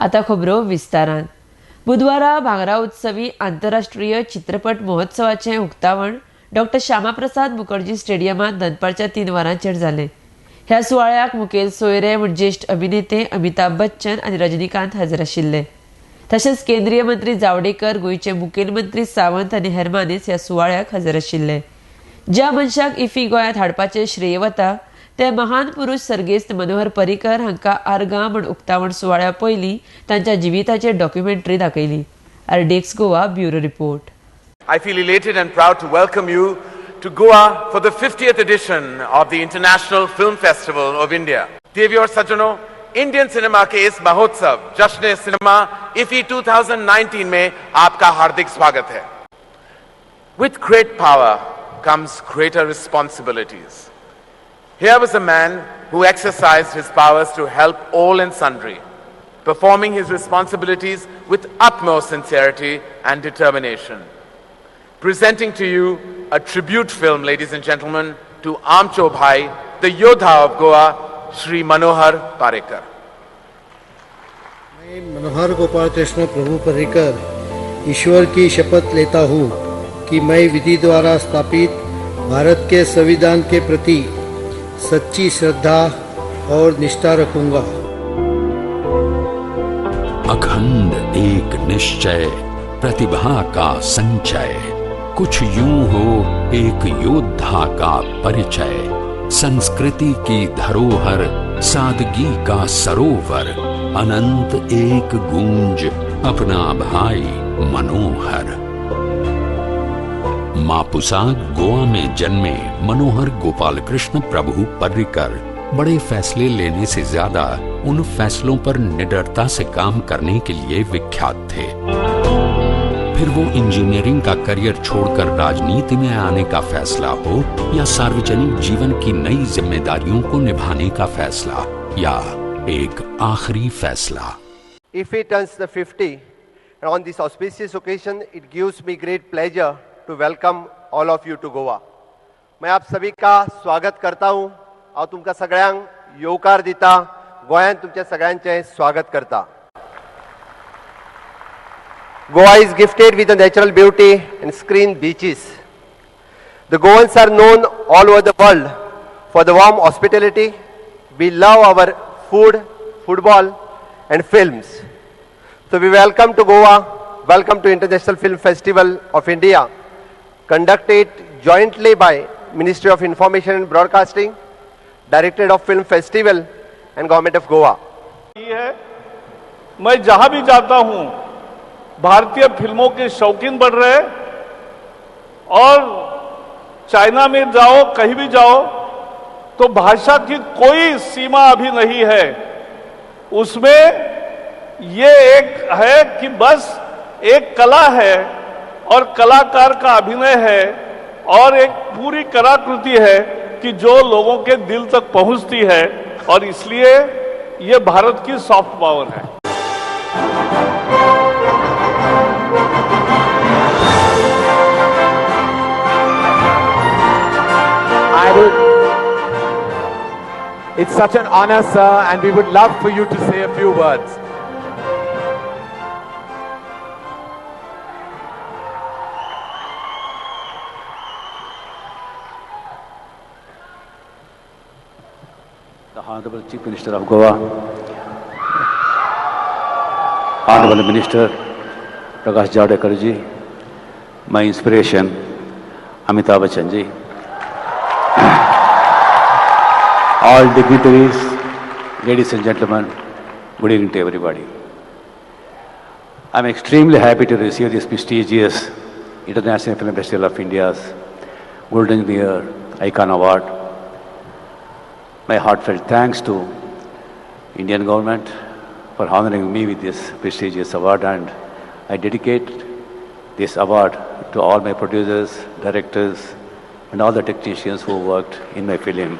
आता खबरो विस्तारान. बुधवारा भांगरा उत्सवी आंतरराष्ट्रीय चित्रपट महोत्सवाचे उक्तावण डॉक्टर श्यामाप्रसाद मुखर्जी स्टेडियमात दनपारच्या 3 वरांचेर जालें. ह्या सुवाळ्याक मुखेल सोयरे म्हण ज्येष्ठ अभिनेते अमिताभ बच्चन आनी रजनीकांत हजर आशिल्ले. तशेंच केंद्रीय मंत्री जावडेकर, गोंयचे मुखेलमंत्री सावंत आनी हेर मानेस ह्या सुवाळ्याक हजर आशिल्ले. ज्या मनशाक इफ्फी गोंयांत हाडपाचें श्रेय वता ते महान पुरुष सर्गेस्त मनोहर पर्रीकर हांकां आर्गां म्हण उक्तावण सुवाळ्या पयलीं तांच्या जिविताचेर डॉक्युमेंटरी दाखयली. RDX Goa bureau report. I feel elated and proud to welcome you to Goa for the 50th edition of the International Film Festival of India. देवियों और सज्जनों, इंडियन सिनेमा के इस महोत्सव जश्न सिनेमा इफ्फी 2019 में आपका हार्दिक स्वागत है. With great power comes greater responsibilities. Here was a man who exercised his powers to help all and sundry, performing his responsibilities with utmost sincerity and determination. Presenting to you a tribute film, ladies and gentlemen, to Amcho Bhai, the Yodha of Goa, Shri Manohar Parrikar. मैं मनोहर गोपाल कृष्ण प्रभु पर्रिकर ईश्वर की शपथ लेता हूँ कि मैं विधि द्वारा स्थापित भारत के संविधान के प्रति सच्ची श्रद्धा और निष्ठा रखूंगा. अखंड एक निश्चय, प्रतिभा का संचय, कुछ यूं हो एक योद्धा का परिचय. संस्कृति की धरोहर, सादगी का सरोवर, अनंत एक गूंज, अपना भाई मनोहर. मापुसा गोवा में जन्मे मनोहर गोपाल कृष्ण प्रभु पर्रिकर बड़े फैसले लेने से ज्यादा उन फैसलों पर निडरता से काम करने के लिए विख्यात थे. फिर वो इंजीनियरिंग का करियर छोड़कर राजनीति में आने का फैसला हो या सार्वजनिक जीवन की नई जिम्मेदारियों को निभाने का फैसला या एक आखिरी फैसला. If it turns the 50 and on this auspicious occasion it gives me great pleasure to welcome all of you to Goa. मैं आप सभी का स्वागत करता हूं और तुमका सगळ्यांक येवकार दिता. गोंयांत तुमच्या सगळ्यांचे स्वागत करता. Goa is gifted with a natural beauty and screen beaches. The Goans are known all over the world for the warm hospitality. We love our food, football and films. So we welcome to Goa, welcome to International Film Festival of India, conducted jointly by Ministry of Information and Broadcasting, Directorate of Film Festival and Government of Goa. मैं जहां भी जाता हूं भारतीय फिल्मों के शौकीन बढ़ रहे और चाइना में जाओ, कहीं भी जाओ तो भाषा की कोई सीमा अभी नहीं है. उसमें ये एक है कि बस एक कला है और कलाकार का अभिनय है और एक पूरी कलाकृति है कि जो लोगों के दिल तक पहुंचती है और इसलिए ये भारत की सॉफ्ट पावर है. It's such an honor, sir, and we would love for you to say a few words. The Honorable Chief Minister of Goa, Honorable Minister Prakash Javadekar ji, my inspiration Amitabh Bachchan ji, all dignitaries, ladies and gentlemen, good evening to everybody. I'm extremely happy to receive this prestigious International Film Festival of India's Golden Year Icon Award. My heartfelt thanks to Indian government for honoring me with this prestigious award, and I dedicate this award to all my producers, directors and all the technicians who worked in my film.